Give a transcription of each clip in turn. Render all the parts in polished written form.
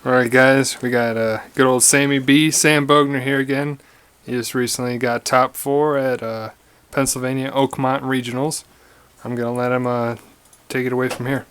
Alright guys, we got good old Sammy B, Sam Bogner here again. He just recently got top 4 at Pennsylvania Oakmont Regionals. I'm going to let him take it away from here.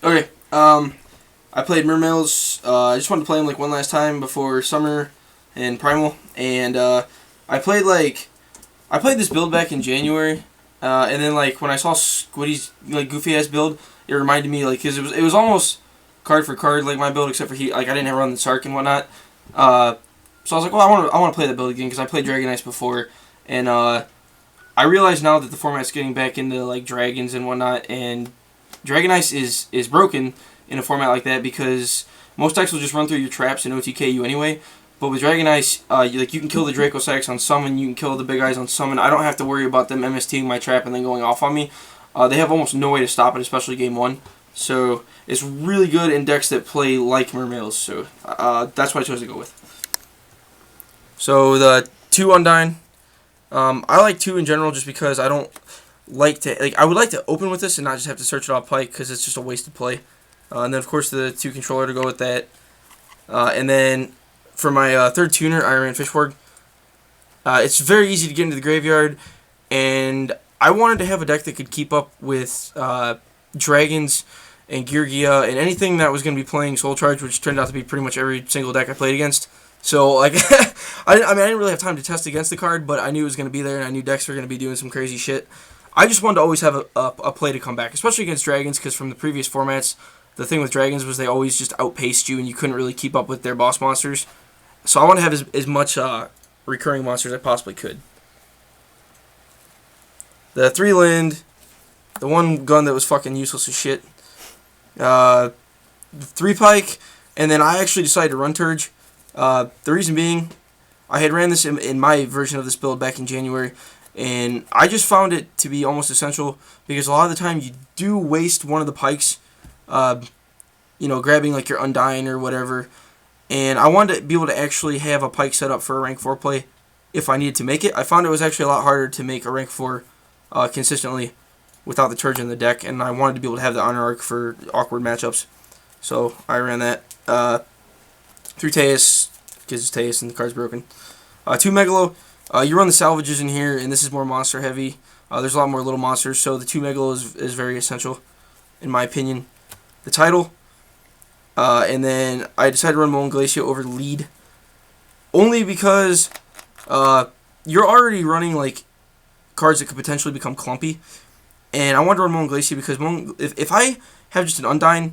Okay, I played Mermails. I just wanted to play them like one last time before summer and Primal, and I played this build back in January, and then like when I saw Squiddy's like goofy ass build, it reminded me like because it was almost card for card like my build, except for I didn't have run the Sark and whatnot. So I was like, well, I want to play that build again because I played Dragon Ice before, and I realize now that the format's getting back into like dragons and whatnot, and Dragon Ice is broken in a format like that because most decks will just run through your traps and OTK you anyway. But with Dragon Ice, you can kill the Draco Sax on summon, you can kill the Big Eyes on summon. I don't have to worry about them MSTing my trap and then going off on me. They have almost no way to stop it, especially game 1. So it's really good in decks that play like Mermails. So that's what I chose to go with. So the 2 Undyne. I like 2 in general just because I don't like to I would like to open with this and not just have to search it off Pike because it's just a wasted play. And then of course the 2 controller to go with that. And then for my 3rd tuner, I ran Fishborg. It's very easy to get into the graveyard, and I wanted to have a deck that could keep up with Dragons and Geargia and anything that was going to be playing Soul Charge, which turned out to be pretty much every single deck I played against. So like, I didn't really have time to test against the card, but I knew it was going to be there, and I knew decks were going to be doing some crazy shit. I just wanted to always have a play to come back, especially against Dragons, because from the previous formats, the thing with Dragons was they always just outpaced you, and you couldn't really keep up with their boss monsters. So I want to have as much recurring monsters as I possibly could. The 3 land, the 1 gun that was fucking useless as shit. 3 Pike, and then I actually decided to run Turge. The reason being, I had ran this in my version of this build back in January, and I just found it to be almost essential because a lot of the time you do waste one of the Pikes, grabbing like your Undyne or whatever, and I wanted to be able to actually have a Pike set up for a rank 4 play if I needed to make it. I found it was actually a lot harder to make a rank 4 consistently without the Turge in the deck, and I wanted to be able to have the Honor Arc for awkward matchups. So I ran that. 3 Teus, because it's Teus and the card's broken. 2 Megalo. You run the salvages in here, and this is more monster heavy. There's a lot more little monsters, so the 2 Megalo is very essential, in my opinion. The title. And then I decided to run Moan Glacia over lead. Only because you're already running like cards that could potentially become clumpy. And I wanted to run Moan Glacia because if I have just an Undyne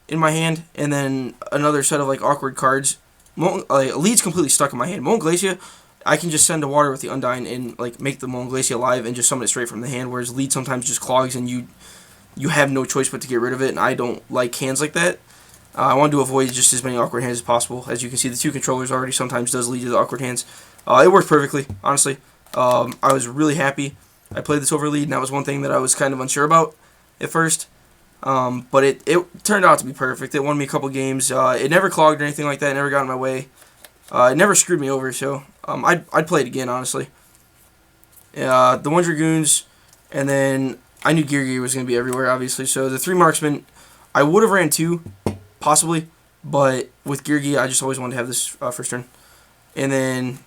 in my hand and then another set of like awkward cards, lead's completely stuck in my hand. Moan Glacia, I can just send to water with the Undyne and like make the Moan Glacia alive and just summon it straight from the hand, whereas lead sometimes just clogs and you have no choice but to get rid of it, and I don't like hands like that. I want to avoid just as many awkward hands as possible. As you can see, the 2 controllers already sometimes does lead to the awkward hands. It worked perfectly, honestly. I was really happy. I played this over lead, and that was one thing that I was kind of unsure about at first. But it turned out to be perfect. It won me a couple games. It never clogged or anything like that. It never got in my way. It never screwed me over, so I'd play it again, honestly. The 1 Dragoons, and then I knew Gear was going to be everywhere, obviously. So the 3 Marksmen, I would have ran 2, possibly, but with Gear I just always wanted to have this first turn. And then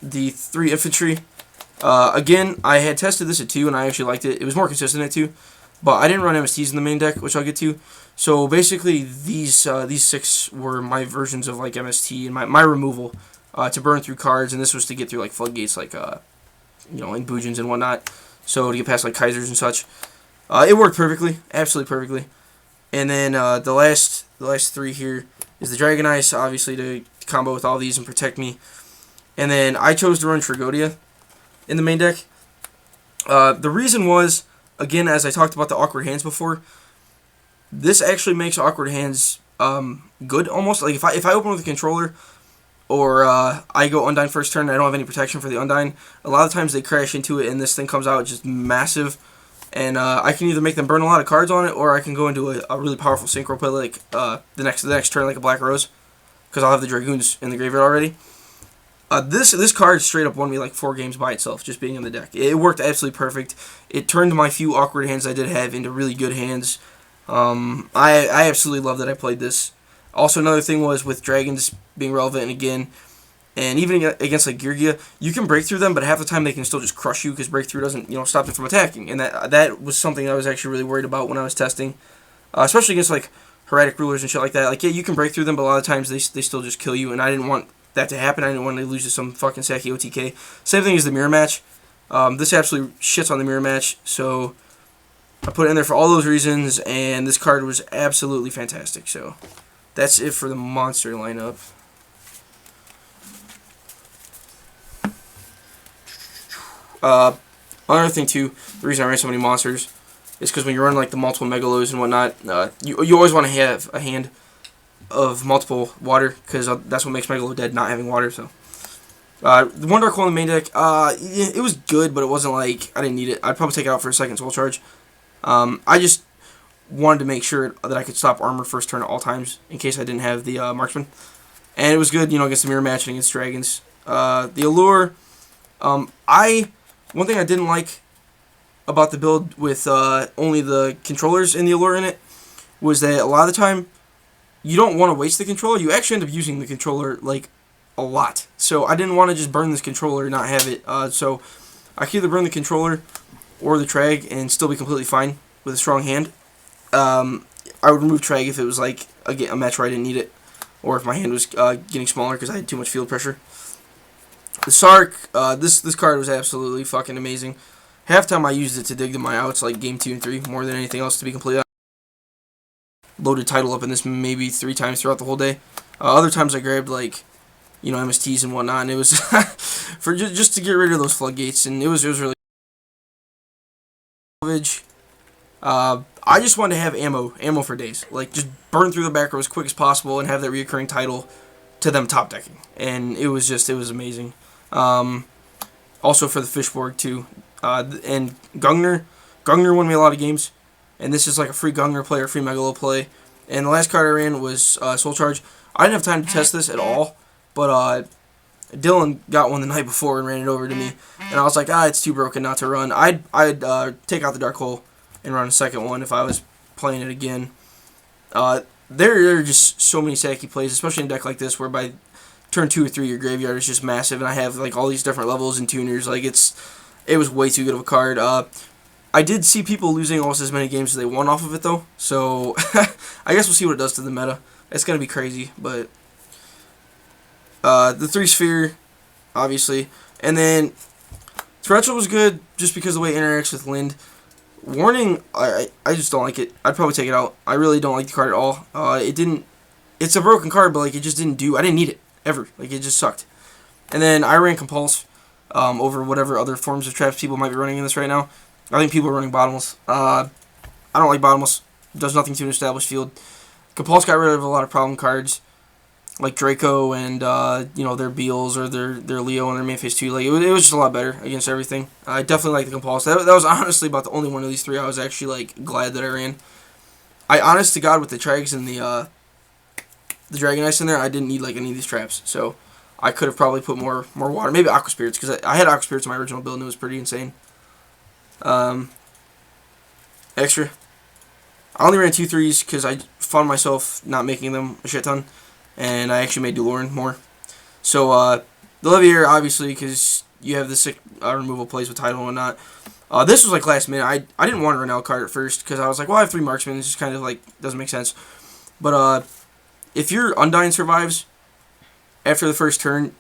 the 3 Infantry. Again, I had tested this at 2, and I actually liked it. It was more consistent at 2. But I didn't run MSTs in the main deck, which I'll get to. So basically, these 6 were my versions of like MST and my removal to burn through cards, and this was to get through like floodgates, like in Bujins and whatnot. So to get past like Kaisers and such. It worked perfectly, absolutely perfectly. And then the last 3 here is the Dragon Ice, obviously to combo with all these and protect me. And then I chose to run Trigodia in the main deck. The reason was, again, as I talked about the awkward hands before, this actually makes awkward hands good almost. Like if I open with a controller or I go Undyne first turn and I don't have any protection for the Undyne, a lot of times they crash into it and this thing comes out just massive. And I can either make them burn a lot of cards on it, or I can go into a really powerful synchro play like the next turn like a Black Rose, because I'll have the Dragoons in the graveyard already. This card straight up won me like 4 games by itself, just being in the deck. It worked absolutely perfect. It turned my few awkward hands I did have into really good hands. I absolutely love that I played this. Also, another thing was with dragons being relevant again, and even against like Geargia, you can break through them, but half the time they can still just crush you because breakthrough doesn't stop them from attacking, and that was something I was actually really worried about when I was testing, especially against like Heretics rulers and shit like that. Like yeah, you can break through them, but a lot of times they still just kill you, and I didn't want that to happen. I didn't want to lose to some fucking Saki OTK. Same thing as the mirror match. This absolutely shits on the mirror match, so I put it in there for all those reasons, and this card was absolutely fantastic. So that's it for the monster lineup. Another thing too, the reason I ran so many monsters is because when you're running like the multiple megalos and whatnot, you always want to have a hand of multiple water, because that's what makes Megalo dead, not having water. So the one dark hole in the main deck, it was good, but it wasn't like I didn't need it. I'd probably take it out for a second soul charge. I just wanted to make sure that I could stop armor first turn at all times in case I didn't have the marksman, and it was good, against the mirror match and against dragons. The allure, one thing I didn't like about the build with only the controllers in the allure in it was that a lot of the time you don't want to waste the controller. You actually end up using the controller like a lot. So I didn't want to just burn this controller and not have it. So I could either burn the controller or the Trag and still be completely fine with a strong hand. I would remove Trag if it was like a match where I didn't need it, or if my hand was getting smaller because I had too much field pressure. The Sark, this card was absolutely fucking amazing. Half time I used it to dig to my outs like game 2 and 3 more than anything else, to be completely honest. Loaded title up in this maybe 3 times throughout the whole day. Other times I grabbed like MSTs and whatnot, and it was for just to get rid of those floodgates, and it was really. I just wanted to have ammo for days, like just burn through the back row as quick as possible and have that reoccurring title to them top decking, and it was amazing. Also for the Fishborg too, and Bogner won me a lot of games. And this is like a free Bogner play or free Megalo play. And the last card I ran was Soul Charge. I didn't have time to test this at all, but Dylan got one the night before and ran it over to me. And I was like, it's too broken not to run. I'd take out the Dark Hole and run a second one if I was playing it again. There are just so many Saki plays, especially in a deck like this, where by turn 2 or 3 your graveyard is just massive, and I have like all these different levels and tuners. Like it was way too good of a card. I did see people losing almost as many games as they won off of it, though. So, I guess we'll see what it does to the meta. It's going to be crazy, but the 3-sphere, obviously. And then, Torrential was good just because of the way it interacts with Lind. Warning, I just don't like it. I'd probably take it out. I really don't like the card at all. It's a broken card, but like it just didn't do. I didn't need it, ever. Like, it just sucked. And then, I ran Compulse over whatever other forms of traps people might be running in this right now. I think people are running Bottomless. I don't like Bottomless. It does nothing to an established field. Compulse got rid of a lot of problem cards, like Draco and their Beals or their Leo and their main phase 2. Like it was just a lot better against everything. I definitely like the Compulse. That was honestly about the only one of these 3 I was actually like glad that I ran. I honest to God with the Trags and the Dragon Ice in there, I didn't need like any of these traps. So I could have probably put more water. Maybe Aqua Spirits, because I had Aqua Spirits in my original build and it was pretty insane. Extra. I only ran 2 3s because I found myself not making them a shit ton, and I actually made Duloran more. So the Leviair, obviously, because you have the sick removal plays with title and whatnot. This was like last minute. I didn't want to run Elcard at first because I was like, well, I have 3 marksmen. It's just kind of like doesn't make sense. But if your Undying survives after the first turn,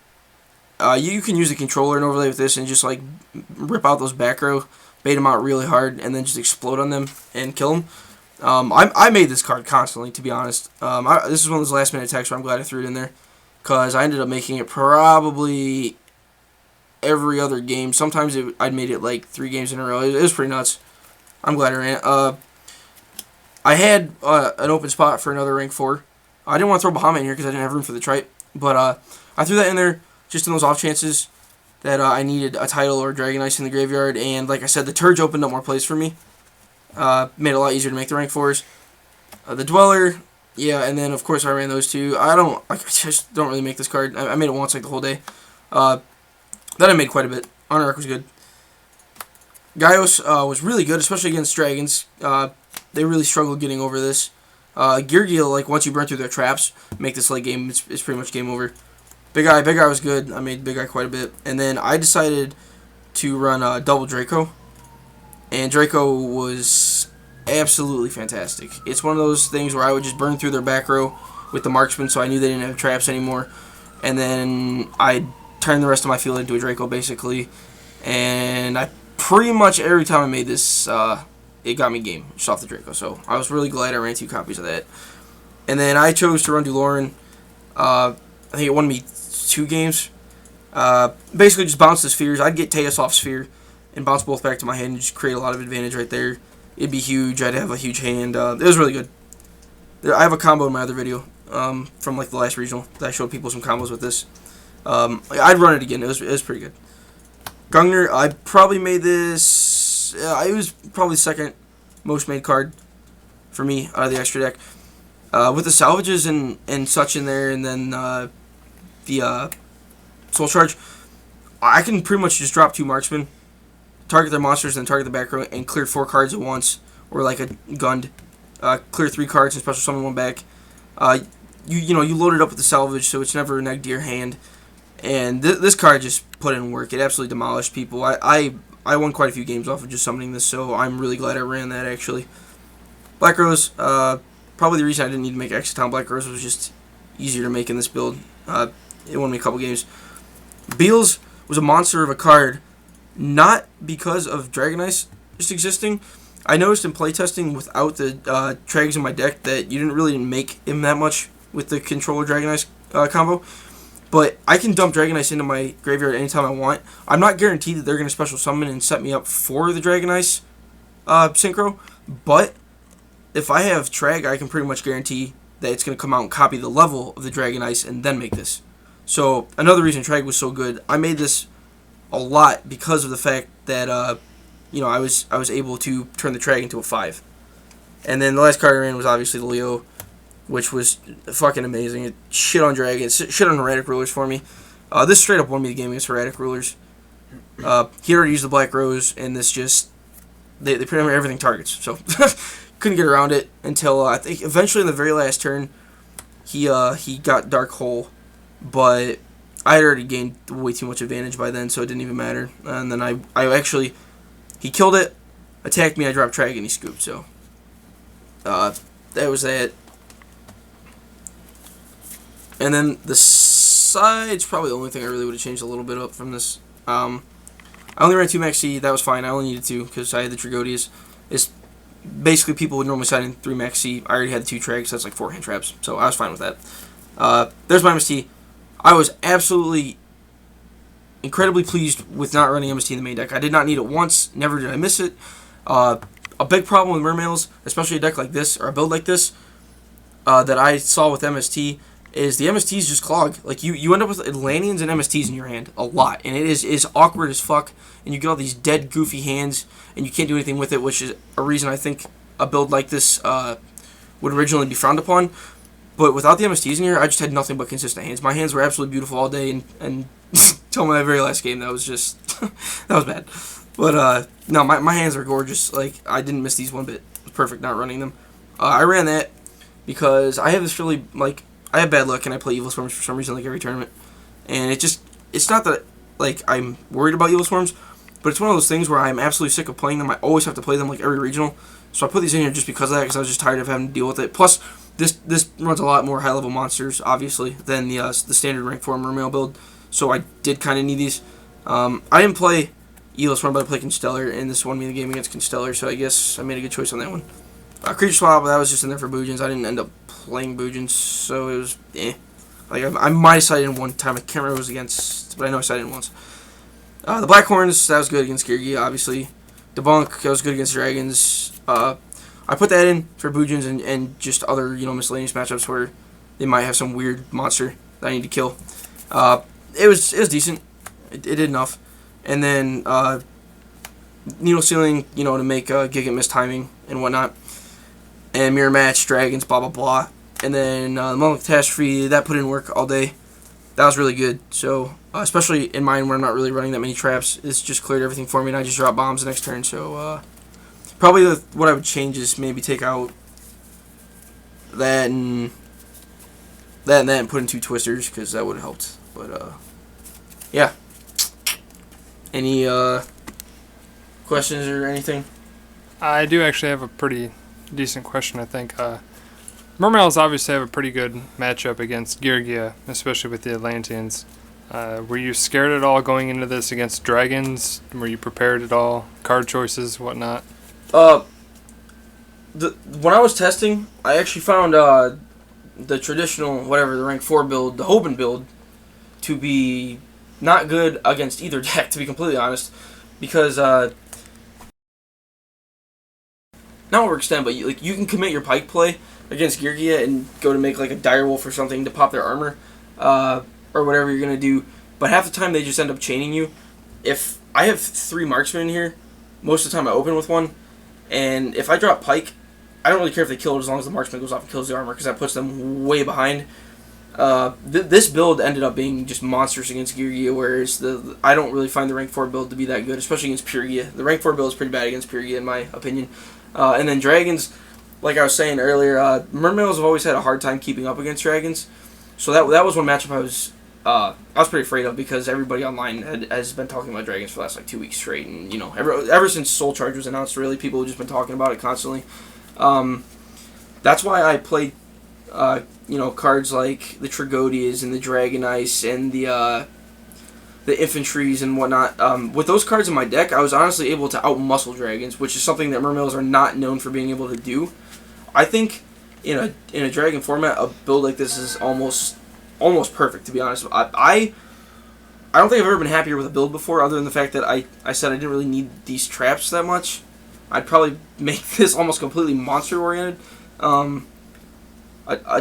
you can use the controller and overlay with this and just like rip out those back row, bait them out really hard, and then just explode on them and kill them. I made this card constantly, to be honest. This is one of those last minute attacks where I'm glad I threw it in there, because I ended up making it probably every other game. Sometimes I'd made it like 3 games in a row. It was pretty nuts. I'm glad I ran it. I had an open spot for another rank 4. I didn't want to throw Bahamut in here because I didn't have room for the tripe, but I threw that in there just in those off chances that I needed a title or Dragon Ice in the graveyard, and like I said, the Turge opened up more plays for me. Made it a lot easier to make the rank 4s. The Dweller, yeah, and then of course I ran those 2. I just don't really make this card. I made it once like the whole day. Then I made quite a bit. Honor Arc was good. Gaios was really good, especially against dragons. They really struggled getting over this. Geargill, like once you burn through their traps, make this late game, it's pretty much game over. Big Eye was good. I made Big Eye quite a bit. And then I decided to run double Draco. And Draco was absolutely fantastic. It's one of those things where I would just burn through their back row with the marksman, so I knew they didn't have traps anymore. And then I turned the rest of my field into a Draco, basically. And I pretty much every time I made this, it got me game just off the Draco. So I was really glad I ran 2 copies of that. And then I chose to run Duloran. I think it won me 2 games. Basically just bounce the spheres. I'd get Teos off sphere and bounce both back to my hand and just create a lot of advantage right there. It'd be huge. I'd have a huge hand. It was really good. I have a combo in my other video from like the last regional that I showed people some combos with this. I'd run it again. It was pretty good. Bogner, I probably made this. It was probably the second most made card for me out of the extra deck. With the salvages and such in there, and then the Soul Charge, I can pretty much just drop 2 marksmen, target their monsters, then target the back row, and clear 4 cards at once, or like a Gund. Clear 3 cards and special summon 1 back. You load it up with the salvage, so it's never negged to your hand. And this card just put in work. It absolutely demolished people. I won quite a few games off of just summoning this, so I'm really glad I ran that, actually. Black Rose, probably the reason I didn't need to make Exoton Black Rose was just easier to make in this build. It won me a couple games. Beals was a monster of a card, not because of Dragon Ice just existing. I noticed in playtesting without the Trags in my deck that you didn't really make him that much with the Controller Dragon Ice combo. But I can dump Dragon Ice into my graveyard anytime I want. I'm not guaranteed that they're going to special summon and set me up for the Dragon Ice synchro, but if I have Trag, I can pretty much guarantee that it's going to come out and copy the level of the Dragon Ice and then make this. So another reason Trag was so good, I made this a lot because of the fact that I was able to turn the Trag into a 5. And then the last card I ran was obviously the Leo, which was fucking amazing. It shit on Dragons, shit on Erratic Rulers for me. This straight up won me the game against Erratic Rulers. He already used the Black Rose, and this just they pretty much everything targets. So couldn't get around it until I think eventually in the very last turn he got Dark Hole, but I had already gained way too much advantage by then, so it didn't even matter. And then I actually he killed it, attacked me, I dropped Trag, and he scooped. So that was that. And then the side's probably the only thing I really would have changed a little bit up from this. I only ran 2 Max C. That was fine. I only needed 2 because I had the Trigodias. It's basically people would normally side in 3 Max C. I already had the 2 Trags, so that's like 4 hand traps. So I was fine with that. There's my MST. I was absolutely incredibly pleased with not running MST in the main deck. I did not need it once. Never did I miss it. A big problem with Mermails, especially a deck like this or a build like this, that I saw with MST is the MSTs just clog. Like you end up with Atlanteans and MSTs in your hand a lot, and it is awkward as fuck. And you get all these dead goofy hands, and you can't do anything with it, which is a reason I think a build like this would originally be frowned upon. But without the MSTs in here, I just had nothing but consistent hands. My hands were absolutely beautiful all day, and until my very last game, that was just that was bad. But no, my hands are gorgeous. Like I didn't miss these one bit. It was perfect not running them. I ran that because I have this really I have bad luck and I play Evil Swarms for some reason like every tournament. And it's not that like I'm worried about Evil Swarms, but it's one of those things where I'm absolutely sick of playing them. I always have to play them like every regional. So I put these in here just because of that, because I was just tired of having to deal with it. Plus, this runs a lot more high level monsters, obviously, than the standard rank 4 Mermail build. So I did kind of need these. I didn't play Evil Swarm, but I played Constellar, and this won me the game against Constellar, so I guess I made a good choice on that one. Creature Swap, that was just in there for Boojins. I didn't end up playing Boojins, so it was Like I might have sided in one time. I can't remember who it was against, but I know I sided in once. The Black Horns, that was good against Geargi, obviously. Debunk, that was good against Dragons. I put that in for Boojins and just other miscellaneous matchups where they might have some weird monster that I need to kill. It was decent. It did enough. And then Needle Sealing, to make Gigant miss timing and whatnot. And Mirror Match, Dragons, blah blah blah. And then Moment Catastrophe, that put in work all day. That was really good. So especially in mine where I'm not really running that many traps, it's just cleared everything for me, and I just drop bombs the next turn. So probably what I would change is maybe take out that and put in 2 twisters because that would have helped. But yeah. Any questions or anything? I do actually have a pretty decent question, I think. Mermails obviously have a pretty good matchup against Geargia, especially with the Atlanteans. Were you scared at all going into this against dragons? Were you prepared at all? Card choices, whatnot? When I was testing, I actually found the traditional, whatever, the rank 4 build, the Hoban build, to be not good against either deck, to be completely honest. Because, not overextend, but you can commit your pike play against Geargia and go to make like a direwolf or something to pop their armor. Or whatever you're going to do. But half the time they just end up chaining you. If I have 3 marksmen in here, most of the time I open with 1. And if I drop pike, I don't really care if they kill it as long as the marksman goes off and kills the armor because that puts them way behind. This build ended up being just monstrous against Geargia, whereas I don't really find the rank 4 build to be that good, especially against Pure Gia. The rank 4 build is pretty bad against Pure Gia in my opinion. And then dragons, like I was saying earlier, Mermails have always had a hard time keeping up against dragons. So that was one matchup I was pretty afraid of because everybody online has been talking about dragons for the last like 2 weeks straight, and ever since Soul Charge was announced, really people have just been talking about it constantly. That's why I played cards like the Tragodias and the Dragon Ice and the Infantries and whatnot. With those cards in my deck, I was honestly able to outmuscle dragons, which is something that Mermails are not known for being able to do. I think in a dragon format, a build like this is almost perfect, to be honest. I don't think I've ever been happier with a build before, other than the fact that I said I didn't really need these traps that much. I'd probably make this almost completely monster-oriented. A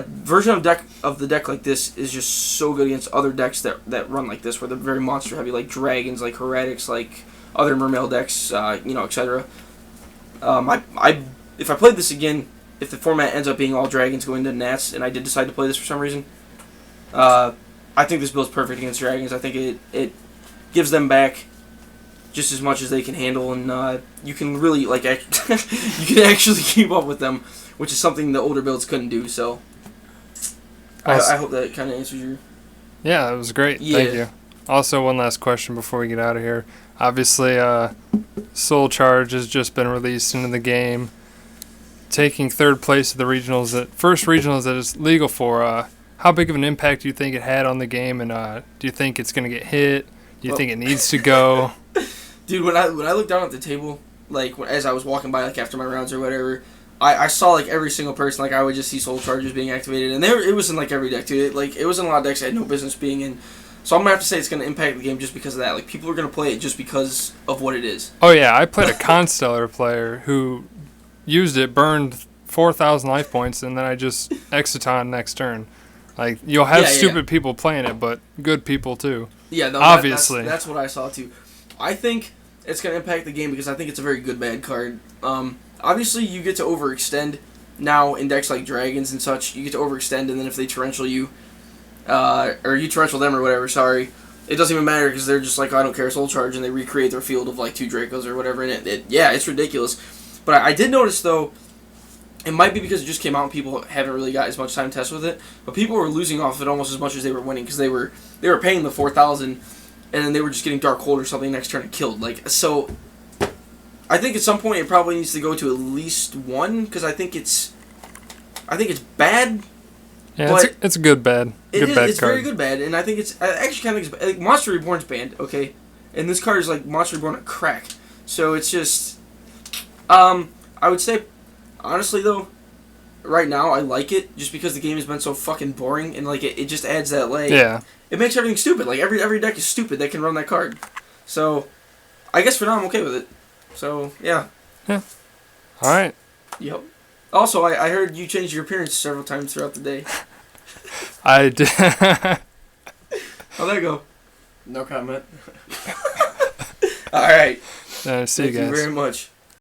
version of the deck like this is just so good against other decks that run like this, where they're very monster-heavy, like dragons, like heretics, like other Mermail decks, etc. If I played this again, if the format ends up being all dragons going to Nats, and I did decide to play this for some reason, I think this build's perfect against dragons. I think it gives them back just as much as they can handle, and you can really you can actually keep up with them, which is something the older builds couldn't do. So I hope that kind of answers your. Yeah, it was great. Yeah. Thank you. Also, one last question before we get out of here. Obviously, Soul Charge has just been released into the game, taking 3rd place at the regionals, first regionals that it's legal for. How big of an impact do you think it had on the game, and do you think it's going to get hit? Do you think it needs to go? Dude, when I looked down at the table, as I was walking by, after my rounds or whatever, I saw every single person. I would just see Soul Charges being activated, and it was in every deck too. It was in a lot of decks I had no business being in. So I'm gonna have to say it's gonna impact the game just because of that. People are gonna play it just because of what it is. Oh yeah, I played a Constellar player who used it, burned 4,000 life points, and then I just Exiton next turn. You'll have stupid people playing it, but good people too. Yeah, no, obviously. That's what I saw too. I think it's going to impact the game because I think it's a very good bad card. Obviously, you get to overextend now in decks like Dragons and such. You get to overextend, and then if they torrential you, or you torrential them or whatever, sorry, it doesn't even matter because they're just I don't care, Soul Charge, and they recreate their field of 2 Dracos or whatever, and it's ridiculous. But I did notice, though, it might be because it just came out and people haven't really got as much time to test with it, but people were losing off it almost as much as they were winning because they were paying the 4,000, and then they were just getting Dark Hold or something next turn and killed. So I think at some point it probably needs to go to at least 1 because I think it's bad. Yeah, it's a good bad. Good bad it's card. Very good bad, and I think I actually kind of think Monster Reborn's banned, okay, and this card is Monster Reborn a crack. So it's just, I would say, honestly though, right now I like it just because the game has been so fucking boring, and it just adds that yeah. It makes everything stupid. Every deck is stupid that can run that card. So I guess for now I'm okay with it. So yeah. Yeah. All right. Yep. Also, I heard you changed your appearance several times throughout the day. I did. How'd that go? No comment. All right. See you guys. Thank you very much.